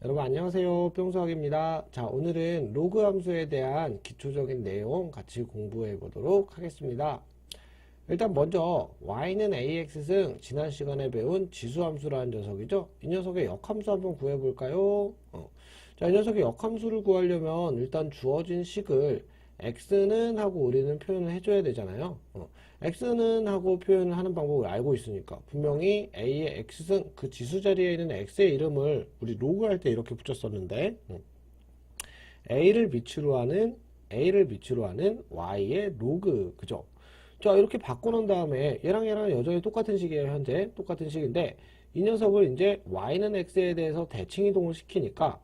여러분 안녕하세요. 뿅수학입니다. 자, 오늘은 로그 함수에 대한 기초적인 내용 같이 공부해 보도록 하겠습니다. 일단 먼저 y는 ax승 지난 시간에 배운 지수함수라는 녀석이죠. 이 녀석의 역함수 한번 구해 볼까요? 자, 이 녀석의 역함수를 구하려면 일단 주어진 식을 x는 하고 우리는 표현을 해줘야 되잖아요. x는 하고 표현을 하는 방법을 알고 있으니까 분명히 a의 x승 그 지수 자리에 있는 x의 이름을 우리 로그 할 때 이렇게 붙였었는데 a를 밑으로 하는 y의 로그, 그죠? 자, 이렇게 바꿔놓은 다음에 얘랑 여전히 똑같은 식이에요. 현재 똑같은 식인데 이 녀석을 이제 y는 x에 대해서 대칭 이동을 시키니까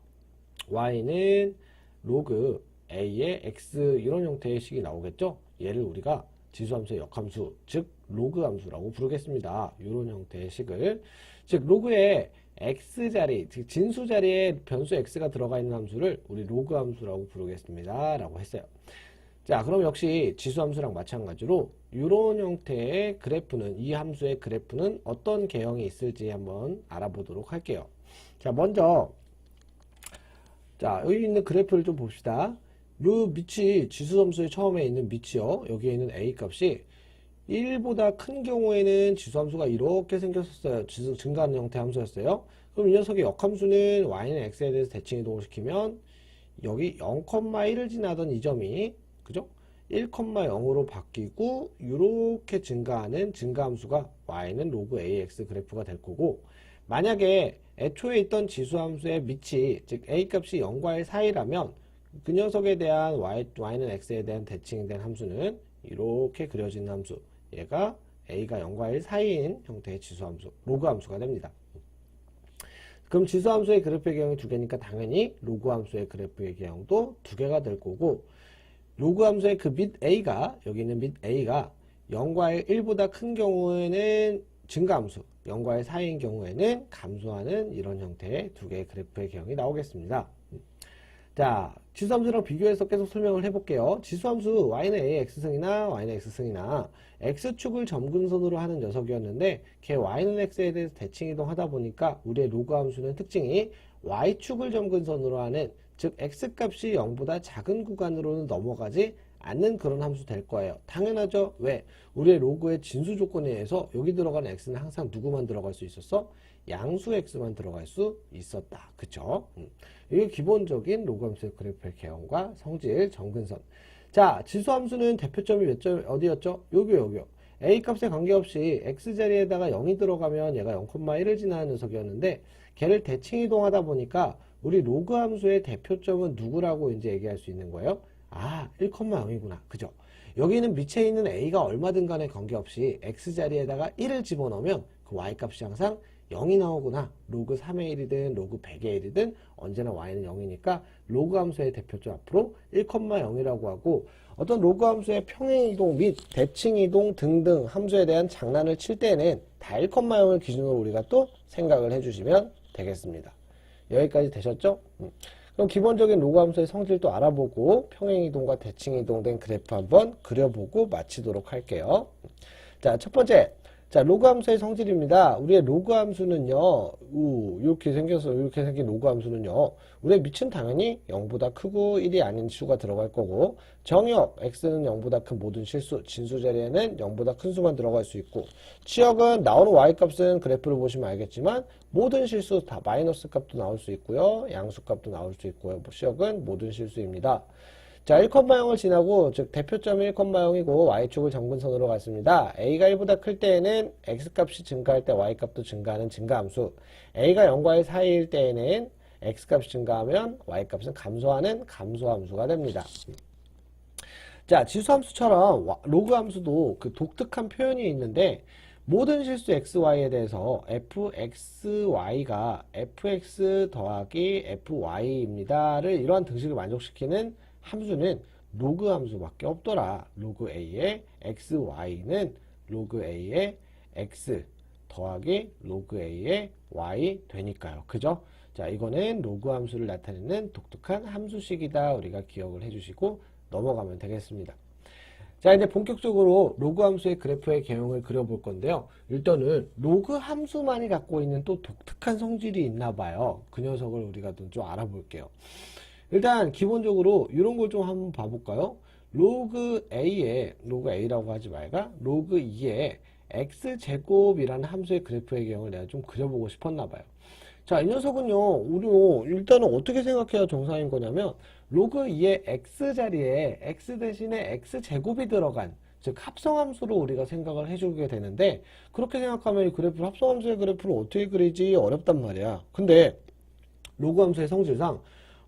y는 로그 a의 x 이런 형태의 식이 나오겠죠. 얘를 우리가 지수함수의 역함수, 즉 로그 함수라고 부르겠습니다. 이런 형태의 식을, 즉 로그의 x자리, 즉 진수 자리에 변수 x가 들어가 있는 함수를 우리 로그 함수라고 부르겠습니다 라고 했어요. 자, 그럼 역시 지수함수랑 마찬가지로 이런 형태의 그래프는, 이 함수의 그래프는 어떤 개형이 있을지 한번 알아보도록 할게요. 자, 먼저 자, 여기 있는 그래프를 좀 봅시다. 요 밑이 지수함수의 처음에 있는 밑이요. 여기에 있는 a 값이 1보다 큰 경우에는 지수함수가 이렇게 생겼었어요. 증가하는 형태의 함수였어요. 그럼 이 녀석의 역함수는 y는 x에 대해서 대칭 이동을 시키면 여기 0,1을 지나던 이 점이, 그죠? 1,0으로 바뀌고 이렇게 증가하는 증가함수가 y는 로그 ax 그래프가 될 거고, 만약에 애초에 있던 지수함수의 밑이, 즉 a 값이 0과 1 사이라면 그 녀석에 대한 y는 x에 대한 대칭이 된 함수는 이렇게 그려지는 함수, 얘가 a가 0과 1 사이인 형태의 지수함수, 로그 함수가 됩니다. 그럼 지수함수의 그래프의 개형이 두 개니까 당연히 로그 함수의 그래프의 개형도 두 개가 될 거고, 로그 함수의 그 밑 a가, 여기 있는 밑 a가 0과 1, 1보다 큰 경우에는 증가함수, 0과 1 사이인 경우에는 감소하는 이런 형태의 두 개의 그래프의 개형이 나오겠습니다. 자, 지수함수랑 비교해서 계속 설명을 해볼게요. 지수함수 y는 ax승이나 y는 x승이나 x축을 점근선으로 하는 녀석이었는데 걔 y는 x에 대해서 대칭 이동하다 보니까 우리의 로그 함수는 특징이 y축을 점근선으로 하는, 즉 x값이 0보다 작은 구간으로는 넘어가지 않는 그런 함수 될 거예요. 당연하죠. 왜? 우리의 로그의 진수 조건에 의해서 여기 들어가는 x는 항상 누구만 들어갈 수 있었어? 양수 x만 들어갈 수 있었다. 그쵸? 이게 기본적인 로그 함수의 그래프의 개형과 성질, 점근선. 자, 지수함수는 대표점이 몇 점, 어디였죠? 여기요. a 값에 관계없이 x자리에다가 0이 들어가면 얘가 0,1을 지나는 녀석이었는데 걔를 대칭 이동하다 보니까 우리 로그 함수의 대표점은 누구라고 이제 얘기할 수 있는 거예요? 아, 1,0이구나. 그죠? 여기는 밑에 있는 a가 얼마든 간에 관계없이 x자리에다가 1을 집어넣으면 그 y값이 항상 0이 나오구나. 로그 3의 1이든 로그 100의 1이든 언제나 y는 0이니까 로그 함수의 대표점 앞으로 1,0이라고 하고, 어떤 로그 함수의 평행이동 및 대칭이동 등등 함수에 대한 장난을 칠 때는 다 1,0을 기준으로 우리가 또 생각을 해주시면 되겠습니다. 여기까지 되셨죠? 그럼 기본적인 로그 함수의 성질도 알아보고 평행이동과 대칭이동 된 그래프 한번 그려보고 마치도록 할게요. 자, 첫 번째. 자, 로그 함수의 성질입니다. 우리의 로그 함수는요, 이렇게 생긴 로그 함수는요, 우리의 밑은 당연히 0보다 크고 1이 아닌 수가 들어갈 거고, 정역, x는 0보다 큰 모든 실수, 진수 자리에는 0보다 큰 수만 들어갈 수 있고, 치역은 나오는 y값은 그래프를 보시면 알겠지만, 모든 실수 다 마이너스 값도 나올 수 있고요, 양수 값도 나올 수 있고요, 치역은 모든 실수입니다. 자, 1,0을 지나고, 즉 대표점이 1,0이고 y축을 점근선으로 갔습니다. a가 1보다 클 때에는 x값이 증가할 때 y값도 증가하는 증가함수, a가 0과 1 사이일 때에는 x값이 증가하면 y값은 감소하는 감소함수가 됩니다. 자, 지수함수처럼 로그 함수도 그 독특한 표현이 있는데, 모든 실수 xy에 대해서 fxy가 fx 더하기 fy입니다를 이러한 등식을 만족시키는 함수는 로그 함수밖에 없더라. 로그 a의 xy는 로그 a의 x 더하기 로그 a의 y 되니까요. 그죠? 자, 이거는 로그 함수를 나타내는 독특한 함수식이다. 우리가 기억을 해주시고 넘어가면 되겠습니다. 자, 이제 본격적으로 로그 함수의 그래프의 개형을 그려볼 건데요. 일단은 로그 함수만이 갖고 있는 또 독특한 성질이 있나 봐요. 그 녀석을 우리가 좀 알아볼게요. 일단 기본적으로 이런 걸 좀 한번 봐볼까요? 로그 A라고 하지 말까? 로그 2의 x제곱이라는 함수의 그래프의 개형을 내가 좀 그려보고 싶었나 봐요. 자, 이 녀석은요, 우리 일단은 어떻게 생각해야 정상인 거냐면, 로그 2의 x 자리에 x 대신에 x제곱이 들어간, 즉 합성함수로 우리가 생각을 해주게 되는데, 그렇게 생각하면 이 그래프, 합성함수의 그래프를 어떻게 그리지 어렵단 말이야. 근데 로그 함수의 성질상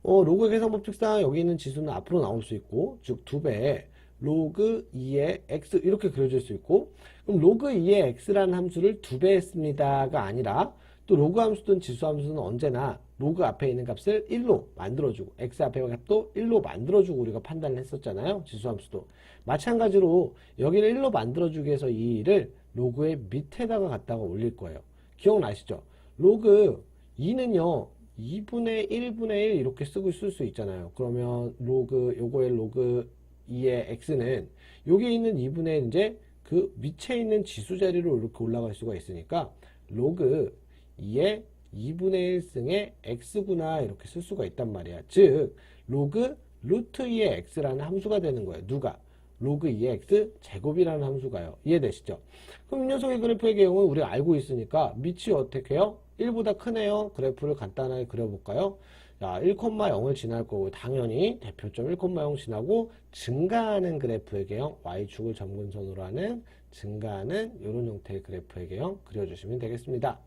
로그의 계산 법칙상 여기 있는 지수는 앞으로 나올 수 있고, 즉 2배 로그 2의 x 이렇게 그려질 수 있고, 그럼 로그 2의 x라는 함수를 2배 했습니다가 아니라, 또 로그 함수든 지수 함수는 언제나 로그 앞에 있는 값을 1로 만들어주고, x 앞에 있는 값도 1로 만들어주고 우리가 판단을 했었잖아요. 지수 함수도 마찬가지로 여기를 1로 만들어주기 위해서 이 2를 로그의 밑에다가 갖다가 올릴 거예요. 기억나시죠? 로그 2는요 2분의 1분의 1 이렇게 쓸 수 있잖아요. 그러면 요거의 로그 2의 x는 여기 있는 2분의 1 이제 그 밑에 있는 지수 자리로 이렇게 올라갈 수가 있으니까 로그 2의 2분의 1승의 x구나 이렇게 쓸 수가 있단 말이야. 즉 로그 루트 2의 x라는 함수가 되는 거예요. 누가? 로그 2의 x 제곱이라는 함수가요. 이해되시죠? 그럼 이 녀석의 그래프의 개형은 우리가 알고 있으니까 밑이 어떻게 해요? 1보다 크네요. 그래프를 간단하게 그려볼까요? 자, 1,0을 지날 거고 당연히 대표점 1,0 지나고 증가하는 그래프의 개형, y축을 점근선으로 하는 증가하는 이런 형태의 그래프의 개형 그려주시면 되겠습니다.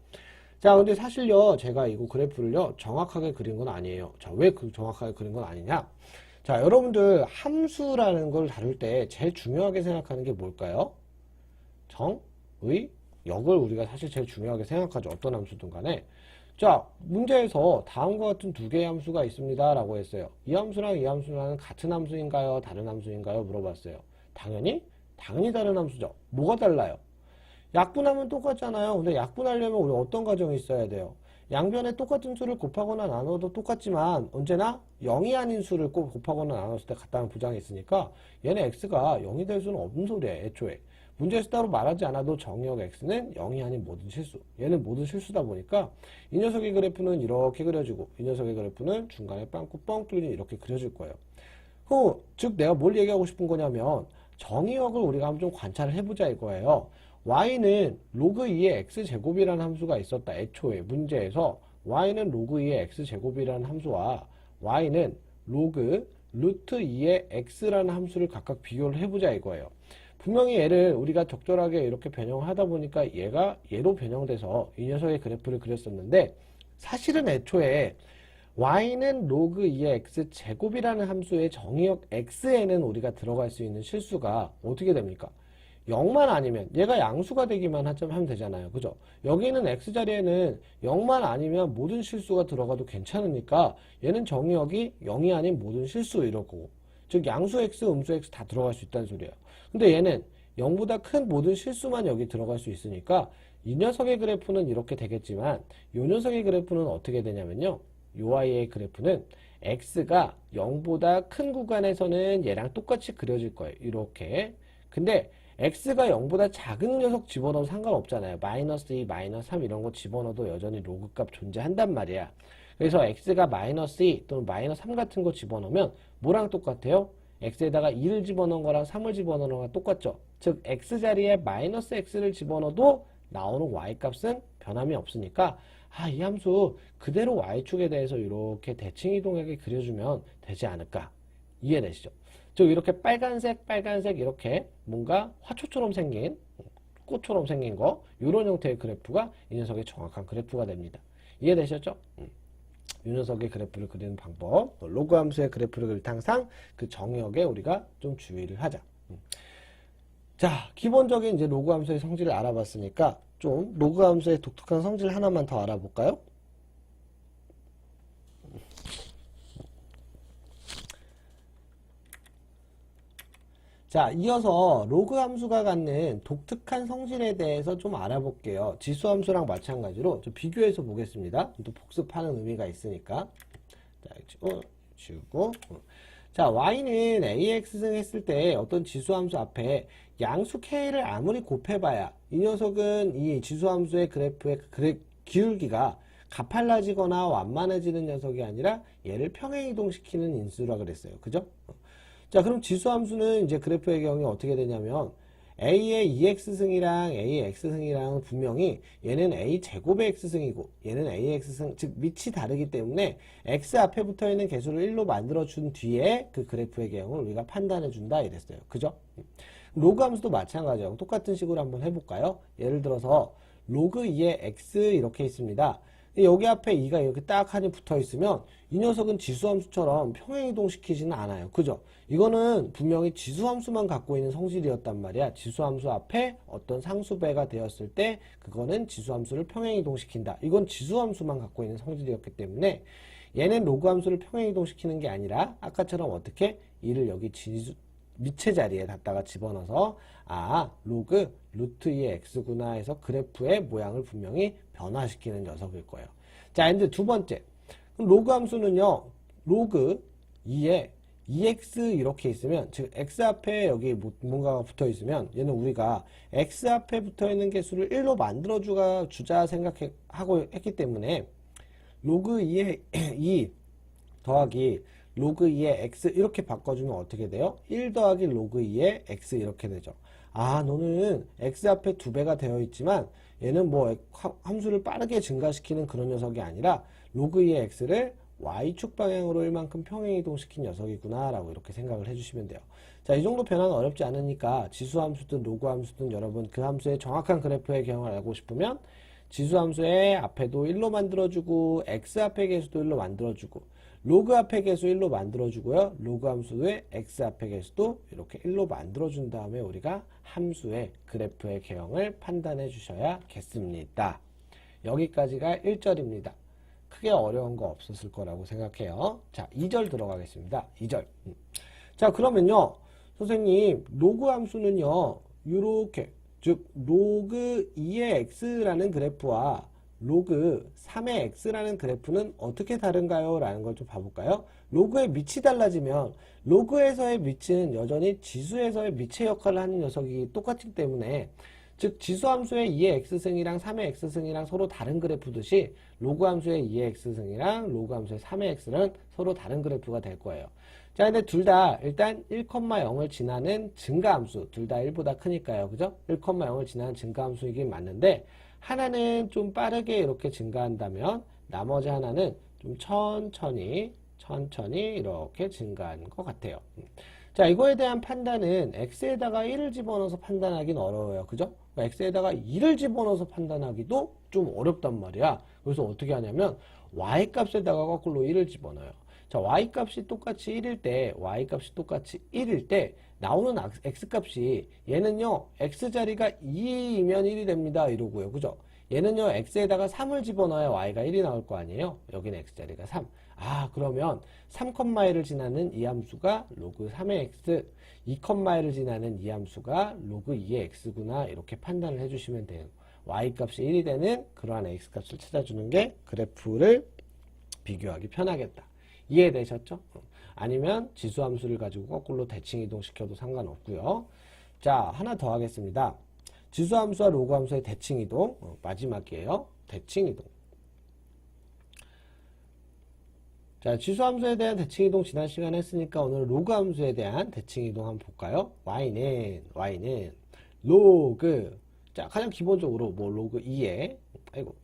자, 근데 사실요 제가 이거 그래프를요 정확하게 그린 건 아니에요. 자, 왜 정확하게 그린 건 아니냐? 자, 여러분들 함수라는 걸 다룰 때 제일 중요하게 생각하는 게 뭘까요? 의, 역을 우리가 사실 제일 중요하게 생각하죠. 어떤 함수든 간에. 자, 문제에서 다음과 같은 두 개의 함수가 있습니다 라고 했어요. 이 함수랑 이 함수랑 같은 함수인가요? 다른 함수인가요? 물어봤어요. 당연히 다른 함수죠. 뭐가 달라요? 약분하면 똑같잖아요. 근데 약분하려면 우리 어떤 과정이 있어야 돼요? 양변에 똑같은 수를 곱하거나 나눠도 똑같지만 언제나 0이 아닌 수를 꼭 곱하거나 나눴을 때 같다는 부장이 있으니까 얘네 x가 0이 될 수는 없는 소리예요. 애초에. 문제에서 따로 말하지 않아도 정의역 x는 0이 아닌 모든 실수. 얘는 모든 실수다 보니까 이 녀석의 그래프는 이렇게 그려지고 이 녀석의 그래프는 중간에 빵꾸 뻥 뚫린 이렇게 그려질 거예요. 즉 내가 뭘 얘기하고 싶은 거냐면 정의역을 우리가 한번 좀 관찰을 해보자 이거예요. y는 로그 2의 x제곱이라는 함수가 있었다. 애초에 문제에서 y는 로그 2의 x제곱이라는 함수와 y는 로그 루트 2의 x라는 함수를 각각 비교를 해보자 이거예요. 분명히 얘를 우리가 적절하게 이렇게 변형을 하다 보니까 얘가 얘로 변형돼서 이 녀석의 그래프를 그렸었는데 사실은 애초에 y는 로그 2의 x제곱이라는 함수의 정의역 x에는 우리가 들어갈 수 있는 실수가 어떻게 됩니까? 0만 아니면 얘가 양수가 되기만 하면 되잖아요. 그죠? 여기 있는 x자리에는 0만 아니면 모든 실수가 들어가도 괜찮으니까 얘는 정의역이 0이 아닌 모든 실수 이럴 거고 즉 양수 x, 음수 x 다 들어갈 수 있다는 소리예요. 근데 얘는 0보다 큰 모든 실수만 여기 들어갈 수 있으니까 이 녀석의 그래프는 이렇게 되겠지만 이 녀석의 그래프는 어떻게 되냐면요. 이 y의 그래프는 x가 0보다 큰 구간에서는 얘랑 똑같이 그려질 거예요. 이렇게. 근데 x가 0보다 작은 녀석 집어넣어도 상관없잖아요. 마이너스 2, 마이너스 3 이런 거 집어넣어도 여전히 로그 값 존재한단 말이야. 그래서 x가 마이너스 2 또는 마이너스 3 같은 거 집어넣으면 뭐랑 똑같아요? x에다가 2를 집어넣은 거랑 3을 집어넣은 거랑 똑같죠. 즉 x자리에 마이너스 x를 집어넣어도 나오는 y값은 변함이 없으니까 이 함수 그대로 y축에 대해서 이렇게 대칭이동하게 그려주면 되지 않을까. 이해되시죠? 즉 이렇게 빨간색 이렇게 뭔가 화초처럼 생긴 꽃처럼 생긴 거 이런 형태의 그래프가 이 녀석의 정확한 그래프가 됩니다. 이해되셨죠? 이 녀석의 그래프를 그리는 방법 로그 함수의 그래프를 그릴 때 항상 그 정의역에 우리가 좀 주의를 하자. 자, 기본적인 이제 로그 함수의 성질을 알아봤으니까 좀 로그 함수의 독특한 성질 하나만 더 알아볼까요? 자, 이어서 로그 함수가 갖는 독특한 성질에 대해서 좀 알아볼게요. 지수 함수랑 마찬가지로 좀 비교해서 보겠습니다. 또 복습하는 의미가 있으니까. 자, 지우고. 자, y는 ax승 했을 때 어떤 지수함수 앞에 양수 k를 아무리 곱해봐야 이 녀석은 이 지수함수의 그래프의 기울기가 가팔라지거나 완만해지는 녀석이 아니라 얘를 평행이동시키는 인수라 그랬어요. 그죠? 자, 그럼 지수함수는 이제 그래프의 경우에 어떻게 되냐면 a의 2x승이랑 a의 x승이랑 분명히 얘는 a 제곱의 x승이고 얘는 a의 x승, 즉 밑이 다르기 때문에 x 앞에 붙어있는 개수를 1로 만들어준 뒤에 그 그래프의 개형을 우리가 판단해준다 이랬어요. 그죠? 로그 함수도 마찬가지예요. 똑같은 식으로 한번 해볼까요? 예를 들어서 로그 2의 x 이렇게 있습니다. 여기 앞에 2가 이렇게 딱 하니 붙어 있으면 이 녀석은 지수함수처럼 평행이동시키지는 않아요. 그죠? 이거는 분명히 지수함수만 갖고 있는 성질이었단 말이야. 지수함수 앞에 어떤 상수배가 되었을 때 그거는 지수함수를 평행이동시킨다. 이건 지수함수만 갖고 있는 성질이었기 때문에 얘는 로그함수를 평행이동시키는 게 아니라 아까처럼 어떻게 2를 여기 밑의 자리에 갖다가 집어넣어서 로그 루트 2의 x구나 해서 그래프의 모양을 분명히 변화시키는 녀석일 거예요. 자, 이제 두 번째. 그럼 로그 함수는요. 로그 2에 2x 이렇게 있으면 즉 x 앞에 여기 뭔가가 붙어 있으면 얘는 우리가 x 앞에 붙어 있는 개수를 1로 만들어 주자 생각하고 했기 때문에 로그 2에 2 더하기 로그 2의 x 이렇게 바꿔주면 어떻게 돼요? 1 더하기 로그 2의 x 이렇게 되죠. 너는 x 앞에 2배가 되어 있지만 얘는 뭐 함수를 빠르게 증가시키는 그런 녀석이 아니라 로그 2의 x를 y축 방향으로 1만큼 평행이동시킨 녀석이구나 라고 이렇게 생각을 해주시면 돼요. 자, 이 정도 변화는 어렵지 않으니까 지수함수든 로그함수든 여러분 그 함수의 정확한 그래프의 경우를 알고 싶으면 지수함수의 앞에도 1로 만들어주고 x 앞의 개수도 1로 만들어주고 로그 앞의 개수 1로 만들어주고요. 로그 함수의 x 앞의 개수도 이렇게 1로 만들어준 다음에 우리가 함수의 그래프의 개형을 판단해 주셔야겠습니다. 여기까지가 1절입니다. 크게 어려운 거 없었을 거라고 생각해요. 자, 2절 들어가겠습니다. 2절. 자, 그러면요. 선생님, 로그 함수는요. 이렇게 즉 로그 2의 x라는 그래프와 로그 3의 x라는 그래프는 어떻게 다른가요? 라는 걸 좀 봐볼까요? 로그의 밑이 달라지면 로그에서의 밑은 여전히 지수에서의 밑의 역할을 하는 녀석이 똑같기 때문에 즉 지수함수의 2의 x승이랑 3의 x승이랑 서로 다른 그래프듯이 로그함수의 2의 x승이랑 로그함수의 3의 x는 서로 다른 그래프가 될 거예요. 자, 근데 둘 다 일단 1,0을 지나는 증가함수, 둘 다 1보다 크니까요. 그죠? 1,0을 지나는 증가함수이긴 맞는데 하나는 좀 빠르게 이렇게 증가한다면 나머지 하나는 좀 천천히 이렇게 증가한 것 같아요. 자, 이거에 대한 판단은 x에다가 1을 집어넣어서 판단하기는 어려워요. 그죠? x에다가 2를 집어넣어서 판단하기도 좀 어렵단 말이야. 그래서 어떻게 하냐면 y값에다가 거꾸로 1을 집어넣어요. 자, y값이 똑같이 1일 때 나오는 x값이 얘는요 x자리가 2이면 1이 됩니다 이러고요. 그죠? 얘는요 x에다가 3을 집어넣어야 y가 1이 나올 거 아니에요. 여기는 x자리가 3. 그러면 3,1을 지나는 이 함수가 로그 3의 x, 2,1을 지나는 이 함수가 로그 2의 x구나 이렇게 판단을 해주시면 돼요. y값이 1이 되는 그러한 x값을 찾아주는 게 그래프를 비교하기 편하겠다. 이해되셨죠? 아니면 지수함수를 가지고 거꾸로 대칭이동시켜도 상관없고요. 자, 하나 더 하겠습니다. 지수함수와 로그함수의 대칭이동 마지막이에요. 대칭이동. 자, 지수함수에 대한 대칭이동 지난 시간에 했으니까 오늘 로그함수에 대한 대칭이동 한번 볼까요? y는 로그, 자, 가장 기본적으로 뭐 로그 2에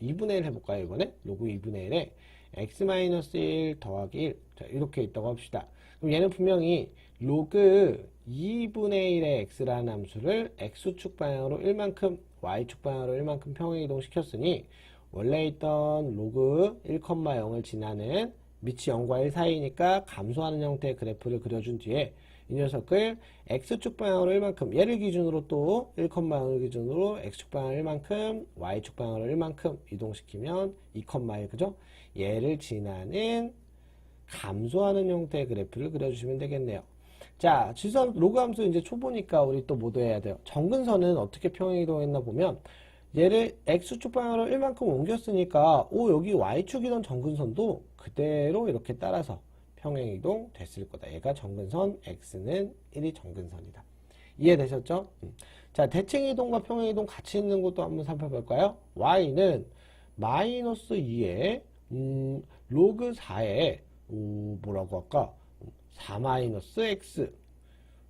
2분의 1 해볼까요? 이번에 로그 2분의 1에 x-1 더하기 1. 자, 이렇게 있다고 합시다. 그럼 얘는 분명히 로그 2분의 1의 x라는 함수를 x축 방향으로 1만큼, y축 방향으로 1만큼 평행이동 시켰으니 원래 있던 로그 1,0을 지나는 밑이 0과 1 사이니까 감소하는 형태의 그래프를 그려준 뒤에 이 녀석을 x축 방향으로 1만큼, 얘를 기준으로 또 1,0을 기준으로 x축 방향 1만큼, y축 방향으로 1만큼 이동시키면 2,1, 그죠? 얘를 지나는 감소하는 형태의 그래프를 그려주시면 되겠네요. 자, 로그함수 이제 초보니까 우리 또 뭐 해야 돼요? 정근선은 어떻게 평행이동했나 보면 얘를 x축 방향으로 1만큼 옮겼으니까 여기 y축이던 정근선도 그대로 이렇게 따라서 평행이동 됐을 거다. 얘가 정근선, x는 1이 정근선이다. 이해되셨죠? 자, 대칭이동과 평행이동 같이 있는 것도 한번 살펴볼까요? y는 마이너스 2에 로그 4에 뭐라고 할까? 4 마이너스 x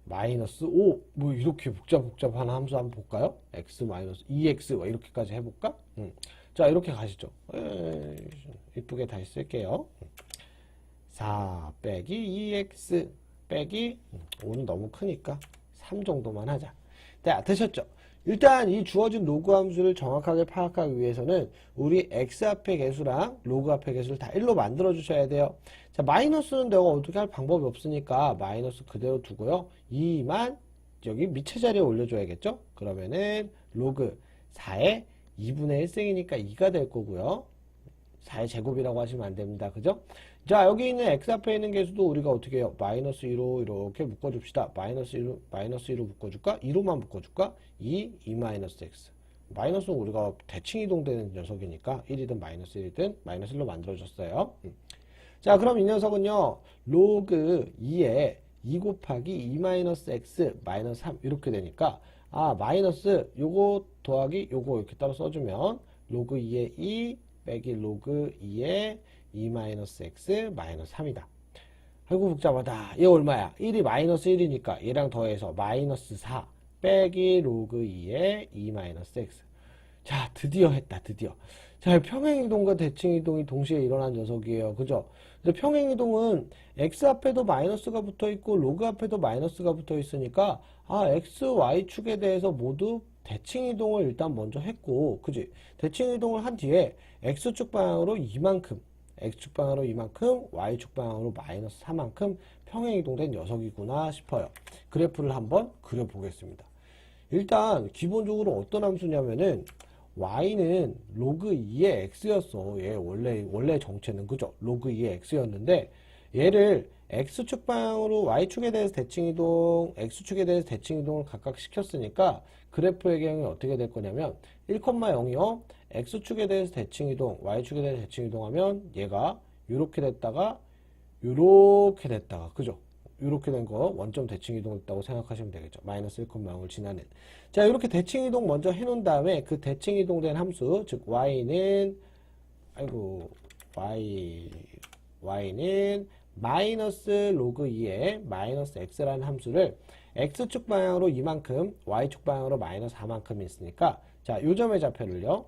마이너스 5 뭐 이렇게 복잡한 함수 한번 볼까요? x 마이너스 2x 이렇게까지 해볼까? 자, 이렇게 가시죠. 이쁘게 다시 쓸게요. 4 빼기 2x 빼기 5는 너무 크니까 3 정도만 하자. 자, 되셨죠? 일단 이 주어진 로그 함수를 정확하게 파악하기 위해서는 우리 x 앞의 개수랑 로그 앞의 개수를 다 1로 만들어 주셔야 돼요. 자, 마이너스는 내가 어떻게 할 방법이 없으니까 마이너스 그대로 두고요. 2만 여기 밑에 자리에 올려줘야겠죠? 그러면은 로그 4의 2분의 1승이니까 2가 될 거고요. 4의 제곱이라고 하시면 안 됩니다. 그죠? 자, 여기 있는 x 앞에 있는 개수도 우리가 어떻게 해요? 마이너스 2로 이렇게 묶어줍시다. 마이너스 2로 묶어줄까? 2로만 묶어줄까? 2 마이너스 x. 마이너스는 우리가 대칭이동 되는 녀석이니까 1이든 마이너스 1이든 마이너스 1로 만들어줬어요. 자, 그럼 이 녀석은요. 로그 2에 2 곱하기 2 마이너스 x 마이너스 3 이렇게 되니까 마이너스 요거 더하기 요거 이렇게 따로 써주면 로그 2에 2 빼기 로그 2에 2 마이너스 x 마이너스 3이다. 아이고 복잡하다. 얘 얼마야? 1이 마이너스 1이니까 얘랑 더해서 마이너스 4 빼기 로그 2에 2 마이너스 x. 자, 드디어 했다. 드디어. 자, 평행이동과 대칭이동이 동시에 일어난 녀석이에요. 그죠? 근데 평행이동은 x 앞에도 마이너스가 붙어 있고 로그 앞에도 마이너스가 붙어 있으니까 x, y축에 대해서 모두 대칭이동을 일단 먼저 했고, 그지? 대칭이동을 한 뒤에 x축 방향으로 이만큼, x축 방향으로 이만큼, y축 방향으로 마이너스 4만큼 평행이동된 녀석이구나 싶어요. 그래프를 한번 그려보겠습니다. 일단 기본적으로 어떤 함수냐면은 y는 로그 2의 x였어. 얘 원래 정체는 그죠? 로그 2의 x였는데 얘를 x축 방향으로 y축에 대해서 대칭이동, x축에 대해서 대칭이동을 각각 시켰으니까 그래프의 경우에 어떻게 될 거냐면 1,0이요. x축에 대해서 대칭이동, y축에 대해서 대칭이동하면 얘가 이렇게 됐다가 이렇게 됐다가 그죠? 이렇게 된 거 원점 대칭이동 있다고 생각하시면 되겠죠. 마이너스 1,0을 지나는. 자, 이렇게 대칭이동 먼저 해놓은 다음에 그 대칭이동된 함수, 즉 y는 y는 마이너스 로그 2에 마이너스 x라는 함수를 x축 방향으로 이만큼, y축 방향으로 마이너스 4만큼 있으니까 자, 요점의 좌표를요.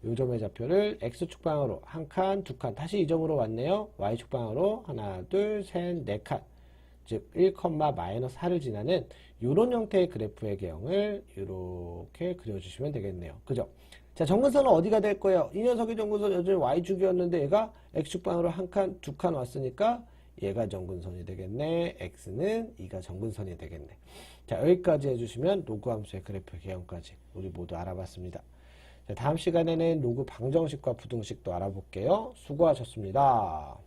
요점의 좌표를 x축 방향으로 한 칸, 두 칸, 다시 이 점으로 왔네요. y축 방향으로 하나, 둘, 셋, 네 칸. 즉 1, 마이너스 4를 지나는 이런 형태의 그래프의 개형을 이렇게 그려주시면 되겠네요. 그죠? 자, 정근선은 어디가 될 거예요? 이 녀석의 정근선 여전히 y축이었는데 얘가 x축 방향으로 한 칸, 두 칸 왔으니까 얘가 정근선이 되겠네. x는 2가 정근선이 되겠네. 자, 여기까지 해주시면 로그 함수의 그래프 개형까지 우리 모두 알아봤습니다. 자, 다음 시간에는 로그 방정식과 부등식도 알아볼게요. 수고하셨습니다.